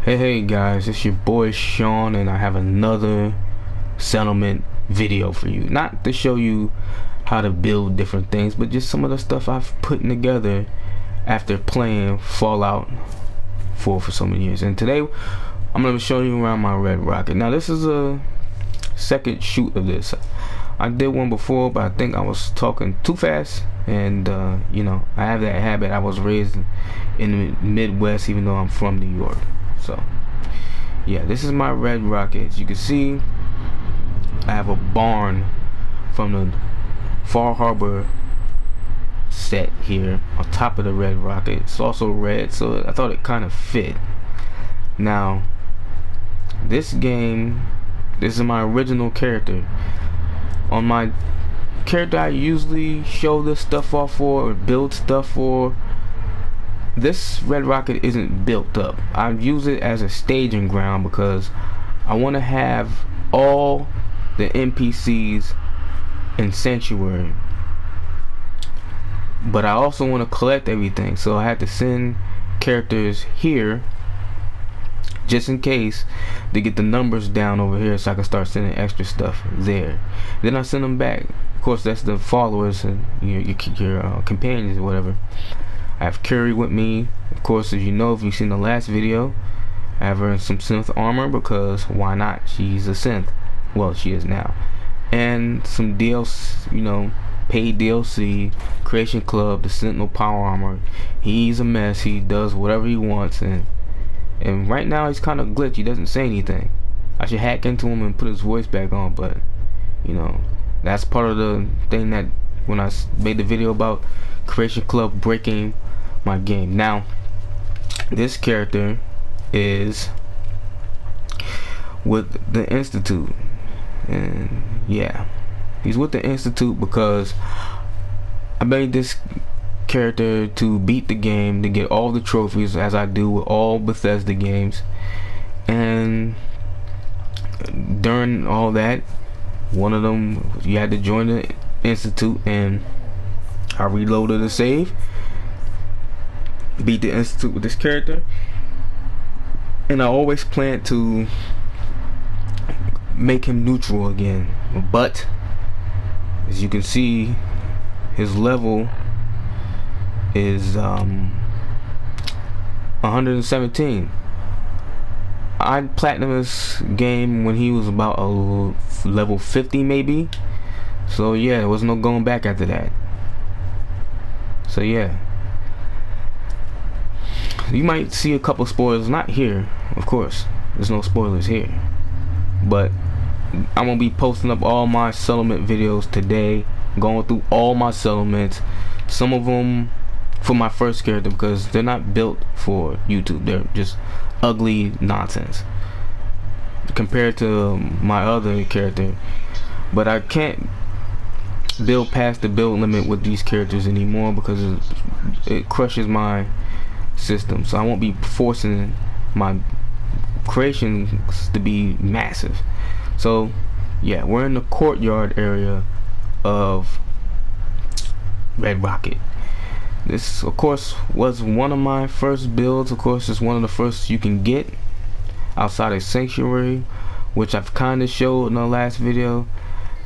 Hey guys, it's your boy Sean, and I have another settlement video for you. Not to show you how to build different things, but just some of the stuff I've put together after playing Fallout 4 for so many years. And today I'm going to show you around my Red Rocket. Now this is a second shoot of this. I did one before, but I think I was talking too fast, and you know, I have that habit. I was raised in the Midwest, even though I'm from New York. So yeah, this is my Red Rocket. As you can see, I have a barn from the Far Harbor set here on top of the Red Rocket. It's also red, so I thought it kind of fit. Now this game, this is my original character. On my character I usually show this stuff off for, or build stuff for, this Red Rocket isn't built up. I use it as a staging ground because I want to have all the NPCs in Sanctuary, but I also want to collect everything, so I had to send characters here just in case to get the numbers down over here, so I can start sending extra stuff there. Then I send them back. Of course, that's the followers and your companions or whatever. I have Curry with me. Of course, as you know, if you've seen the last video, I have her in some synth armor because why not? She's a synth. Well, she is now. And some DLC, you know, paid DLC, Creation Club, the Sentinel Power Armor. He's a mess. He does whatever he wants, and right now he's kind of glitchy. He doesn't say anything. I should hack into him and put his voice back on, but you know, that's part of the thing that when I made the video about Creation Club breaking my game. Now this character is with the Institute, and yeah, he's with the Institute because I made this character to beat the game, to get all the trophies, as I do with all Bethesda games. And during all that, one of them, you had to join the Institute, and I reloaded the save, beat the Institute with this character, and I always plan to make him neutral again. But as you can see, his level is 117. I platinum this game when he was about a level 50 maybe, so yeah, there was no going back after that. So yeah, you might see a couple spoilers, not here, of course, there's no spoilers here, but I'm gonna be posting up all my settlement videos today, going through all my settlements, some of them for my first character because they're not built for YouTube. They're just ugly nonsense compared to my other character, but I can't build past the build limit with these characters anymore because it crushes my system. So I won't be forcing my creations to be massive. So yeah, we're in the courtyard area of Red Rocket. This of course was one of my first builds. Of course, it's one of the first you can get outside of Sanctuary, which I've kind of showed in the last video.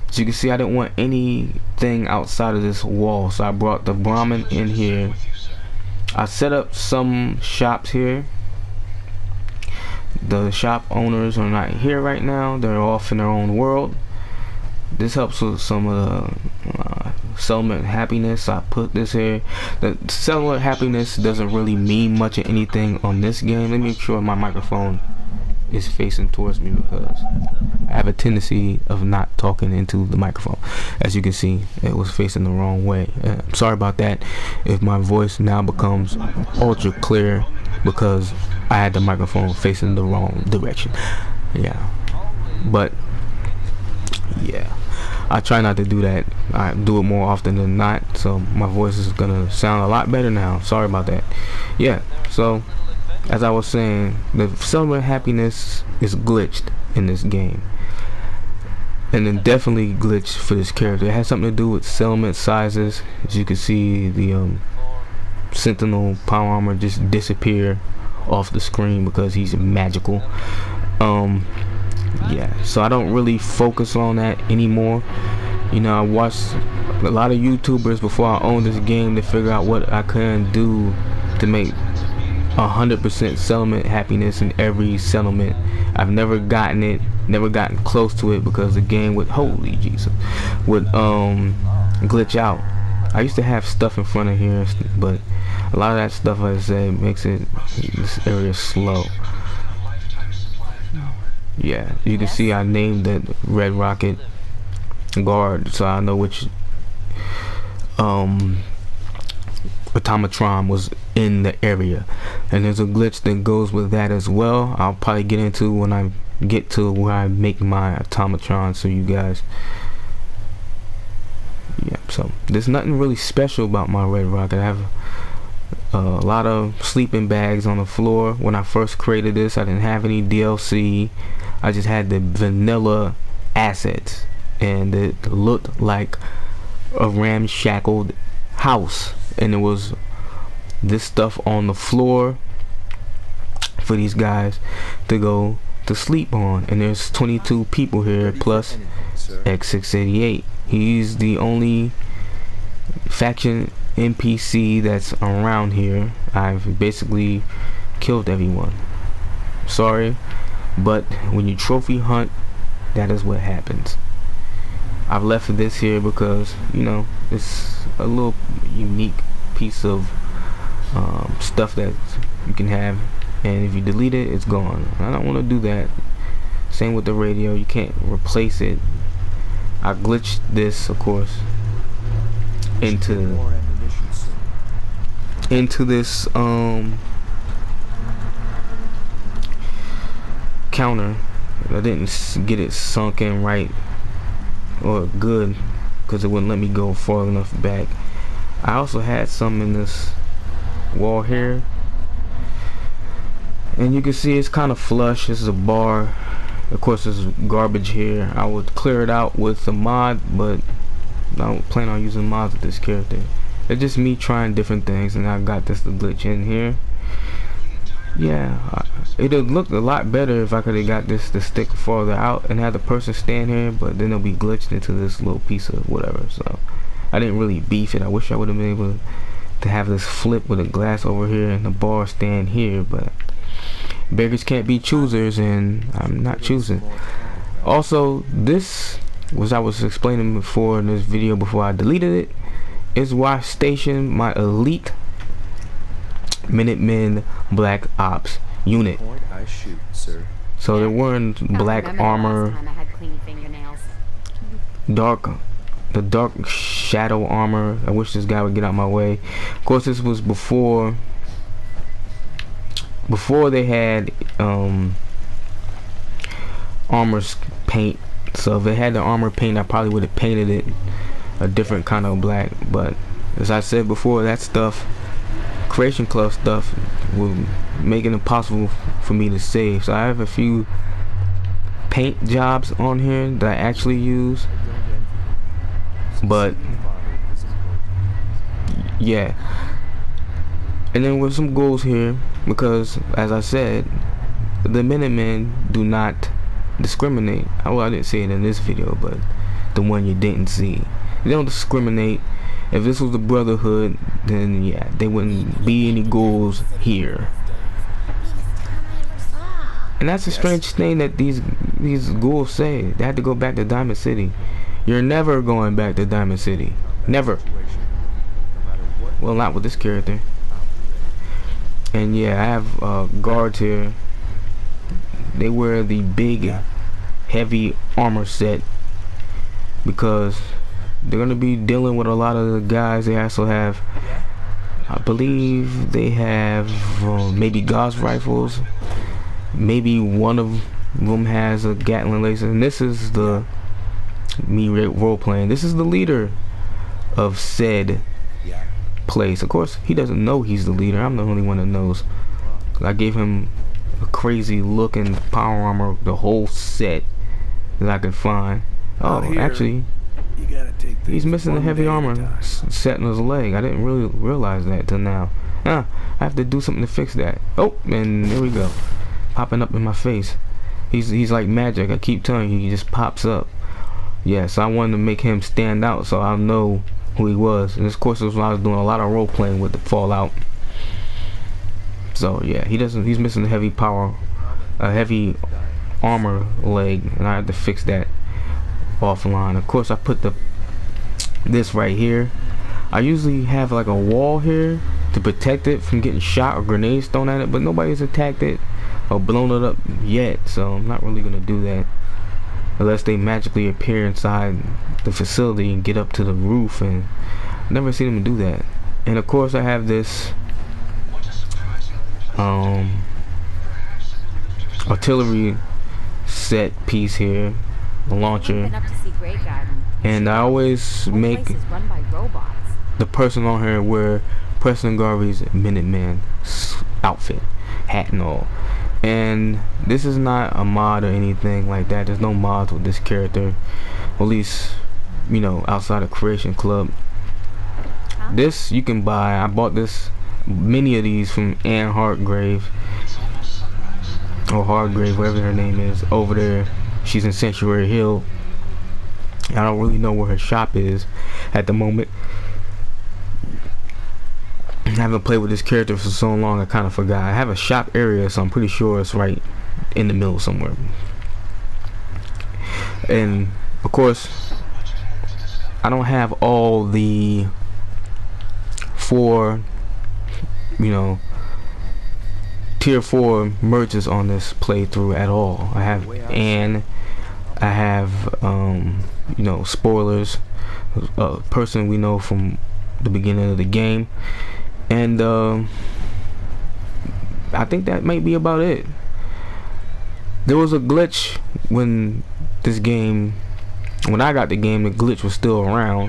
As you can see, I didn't want anything outside of this wall, so I brought the Brahmin in here. I set up some shops here. The shop owners are not here right now, they're off in their own world. This helps with some of the settlement happiness. I put this here. The settlement happiness doesn't really mean much of anything on this game. Let me make sure my microphone is facing towards me because I have a tendency of not talking into the microphone. As you can see, it was facing the wrong way. I'm sorry about that if my voice now becomes ultra clear because I had the microphone facing the wrong direction. Yeah, but yeah, I try not to do that. I do it more often than not, so my voice is gonna sound a lot better now. Sorry about that. Yeah, so as I was saying, the settlement happiness is glitched in this game, and then definitely glitched for this character. It has something to do with settlement sizes. As you can see, the Sentinel Power Armor just disappear off the screen because he's magical. Yeah, so I don't really focus on that anymore. You know, I watched a lot of YouTubers before I owned this game to figure out what I can do to make 100% settlement happiness in every settlement. I've never gotten it, never gotten close to it because the game would, holy Jesus, would glitch out. I used to have stuff in front of here, but a lot of that stuff, like I said, makes it, this area slow. Yeah, you can see I named it Red Rocket Guard, so I know which automatron was in the area. And there's a glitch that goes with that as well. I'll probably get into when I get to where I make my automatron, so you guys, yeah, so there's nothing really special about my Red Rocket. I have a lot of sleeping bags on the floor. When I first created this, I didn't have any DLC. I just had the vanilla assets, and it looked like a ramshackled house, and it was this stuff on the floor for these guys to go to sleep on. And there's 22 people here plus X688. He's the only faction NPC that's around here. I've basically killed everyone. Sorry, but when you trophy hunt, that is what happens. I've left this here because, you know, it's a little unique piece of stuff that you can have, and if you delete it, it's gone. I don't want to do that. Same with the radio, you can't replace it. I glitched this, of course, into this counter. I didn't get it sunk in right or good because it wouldn't let me go far enough back. I also had some in this wall here, and you can see it's kind of flush. This is a bar. Of course, there's garbage here. I would clear it out with a mod, but I don't plan on using mods with this character. It's just me trying different things, and I got this glitch in here. Yeah, it would look a lot better if I could have got this to stick farther out and had the person stand here, but then it'll be glitched into this little piece of whatever. So I didn't really beef it. I wish I would have been able to have this flip with a glass over here and the bar stand here, but beggars can't be choosers, and I'm not choosing. Also, this was, I was explaining before in this video before I deleted it, is where I stationed my elite Minutemen Black Ops unit. So they're wearing black armor, the dark shadow armor. I wish this guy would get out my way. Of course, this was before they had armor paint. So if they had the armor paint, I probably would have painted it a different kind of black. But as I said before, that stuff, Creation Club stuff, will make it impossible for me to save. So I have a few paint jobs on here that I actually use, but yeah. And then with some goals here, because as I said, the Minutemen do not discriminate. Well, I didn't say it in this video, but the one you didn't see, they don't discriminate. If this was the Brotherhood, then yeah, there wouldn't be any ghouls here. And that's a strange thing that these ghouls say. They had to go back to Diamond City. You're never going back to Diamond City. Never. Well, not with this character. And yeah, I have guards here. They wear the big, heavy armor set because they're gonna be dealing with a lot of the guys. They also have, I believe they have maybe Gauss rifles. Maybe one of them has a Gatling laser. And this is the me role playing. This is the leader of said place. Of course, he doesn't know he's the leader. I'm the only one that knows. I gave him a crazy looking power armor, the whole set that I could find. Oh, actually, he's missing the heavy armor set in his leg. I didn't really realize that till now. I have to do something to fix that. Oh, and there we go. Popping up in my face. He's like magic. I keep telling you, he just pops up. Yeah, so I wanted to make him stand out so I'll know who he was. And of course, this was when I was doing a lot of role playing with the Fallout. So yeah, he's missing a heavy armor leg, and I had to fix that offline. Of course, I put this right here. I usually have like a wall here to protect it from getting shot or grenades thrown at it, but nobody's attacked it or blown it up yet, so I'm not really gonna do that unless they magically appear inside the facility and get up to the roof, and I've never seen them do that. And of course, I have this artillery set piece here, a launcher, and I always make the person on here wear Preston Garvey's Minuteman outfit, hat and all. And this is not a mod or anything like that. There's no mods with this character, at least, you know, outside of Creation Club. This you can buy. I bought many of these from Anne Hargrave, or Hargrave, whatever her name is, over there. She's in Sanctuary Hill. I don't really know where her shop is at the moment. I haven't played with this character for so long I kind of forgot. I have a shop area, so I'm pretty sure it's right in the middle somewhere. And of course, I don't have all the 4, you know, tier 4 merges on this playthrough at all. I have Anne, I have you know, spoilers, a person we know from the beginning of the game, and I think that might be about it. There was a glitch when I got the game, the glitch was still around,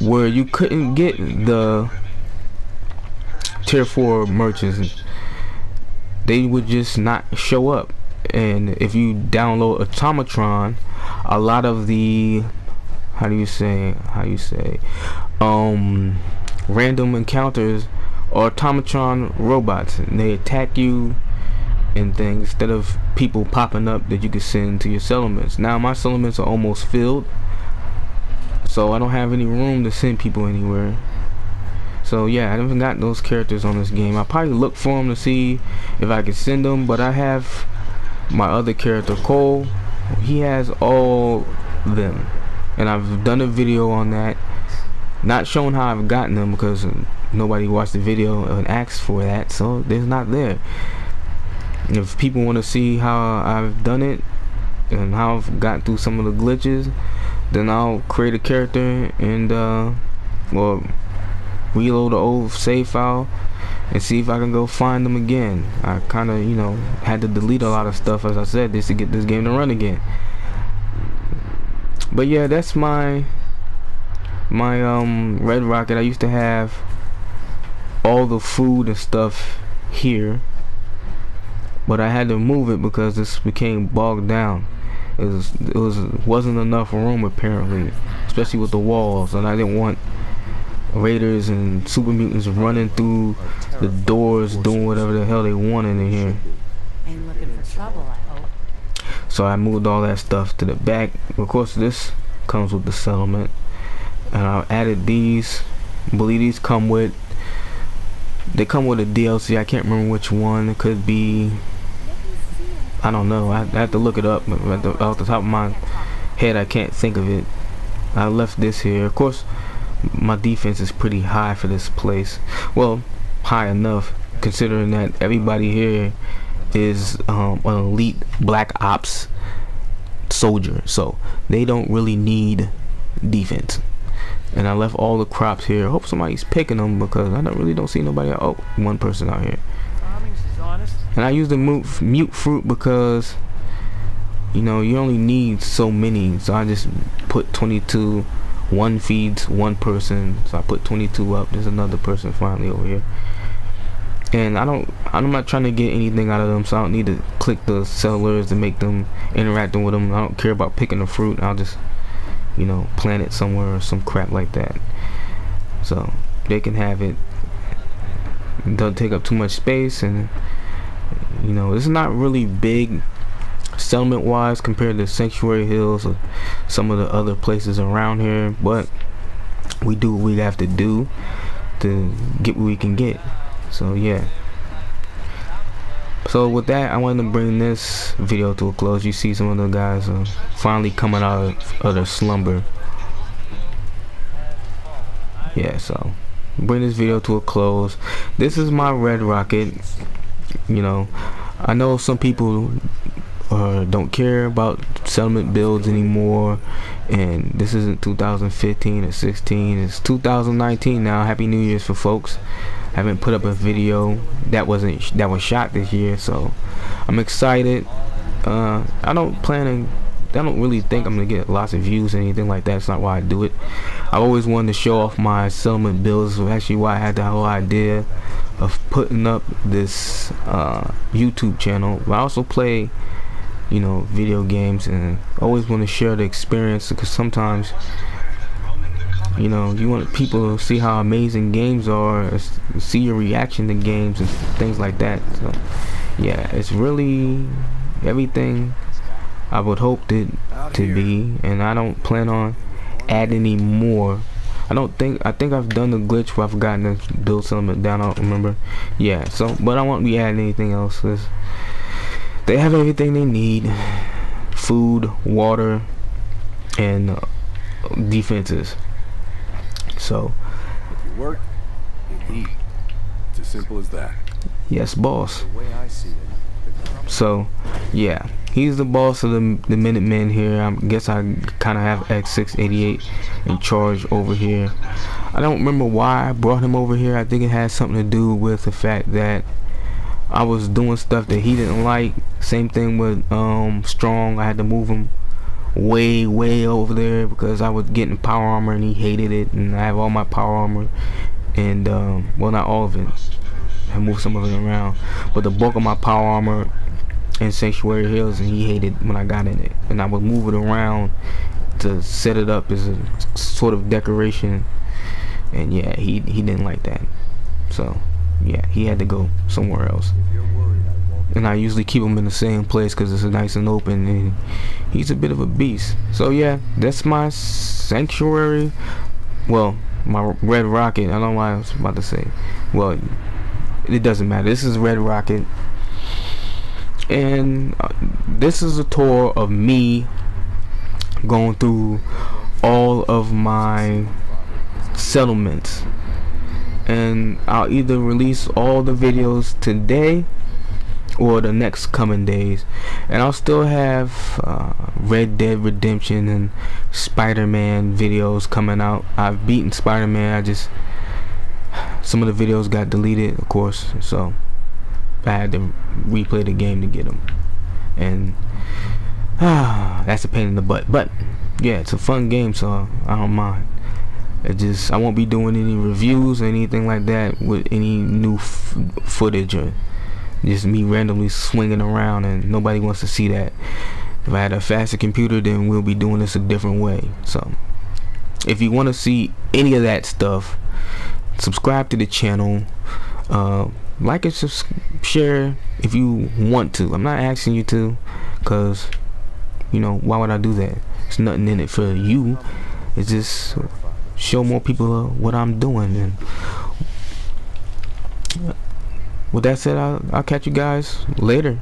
where you couldn't get the tier 4 merchants. They would just not show up. And if you download Automatron, a lot of the random encounters are Automatron robots, and they attack you and things instead of people popping up that you can send to your settlements. Now my settlements are almost filled, so I don't have any room to send people anywhere. So yeah, I haven't got those characters on this game. I'll probably look for them to see if I can send them, but I have my other character, Cole. He has all of them, and I've done a video on that, not showing how I've gotten them because nobody watched the video and asked for that, so they're not there. If people want to see how I've done it and how I've gotten through some of the glitches, then I'll create a character and well, reload the old save file and see if I can go find them again. I kind of, you know, had to delete a lot of stuff, as I said, just to get this game to run again. But yeah, that's my Red Rocket. I used to have all the food and stuff here, but I had to move it because this became bogged down. It wasn't enough room apparently, especially with the walls, and I didn't want raiders and super mutants running through the doors doing whatever the hell they wanted in here. Ain't looking for trouble, I hope. So I moved all that stuff to the back. Of course, this comes with the settlement, and I added these. I believe these come with a DLC. I can't remember which one. It could be, I don't know. I have to look it up. Off the top of my head, I can't think of it. I left this here. Of course, my defense is pretty high for this place. Well, high enough considering that everybody here is an elite black ops soldier, so they don't really need defense. And I left all the crops here. Hope somebody's picking them because I really don't see nobody. Oh, one person out here. And I use the mute fruit because, you know, you only need so many, so I just put 22. One feeds one person, so I put 22 up. There's another person finally over here, and I'm not trying to get anything out of them, so I don't need to click the settlers to make them interacting with them. I don't care about picking the fruit. I'll just, you know, plant it somewhere or some crap like that, so they can have it. It doesn't take up too much space, and you know, it's not really big settlement wise compared to Sanctuary Hills or some of the other places around here, but we do what we have to do to get what we can get. So yeah, so with that, I wanted to bring this video to a close. You see some of the guys finally coming out of their slumber. Yeah, so bring this video to a close. This is my Red Rocket. You know, I know some people don't care about settlement builds anymore, and this isn't 2015 or 16, it's 2019 now. Happy New Year's for folks. I haven't put up a video that was shot this year, so I'm excited. I don't really think I'm gonna get lots of views or anything like that. It's not why I do it. I've always wanted to show off my settlement builds, so actually why I had the whole idea of putting up this YouTube channel. But I also play, you know, video games, and always want to share the experience, because sometimes, you know, you want people to see how amazing games are, see your reaction to games and things like that. So yeah, it's really everything I would hope it to be, and I don't plan on adding any more. I think I've done the glitch where I've gotten to build settlement down. I don't remember. Yeah, so but I won't be adding anything else, because they have everything they need: food, water, and defenses. So if you work, you eat. It's as simple as that. Yes, boss. The way I see it. So yeah, he's the boss of the Minutemen here. I guess I kind of have X688 in charge over here. I don't remember why I brought him over here. I think it has something to do with the fact that I was doing stuff that he didn't like. Same thing with Strong. I had to move him way over there because I was getting power armor and he hated it, and I have all my power armor, and well, not all of it. I moved some of it around, but the bulk of my power armor in Sanctuary Hills, and he hated when I got in it, and I would move it around to set it up as a sort of decoration, and yeah, he didn't like that. So yeah, he had to go somewhere else, and I usually keep him in the same place because it's nice and open, and he's a bit of a beast. So yeah, that's my Sanctuary, well, my Red Rocket. I don't know why I was about to say, well, it doesn't matter. This is Red Rocket, and this is a tour of me going through all of my settlements, and I'll either release all the videos today or the next coming days, and I'll still have Red Dead Redemption and Spider-Man videos coming out. I've beaten Spider-Man. Some of the videos got deleted, of course, so I had to replay the game to get them, and that's a pain in the butt. But yeah, it's a fun game, so I don't mind. I won't be doing any reviews or anything like that with any new footage, or just me randomly swinging around, and nobody wants to see that. If I had a faster computer, then we'll be doing this a different way. So if you want to see any of that stuff, subscribe to the channel, like and share if you want to. I'm not asking you to, because, you know, why would I do that? There's nothing in it for you. It's just show more people what I'm doing. And with that said, I'll catch you guys later.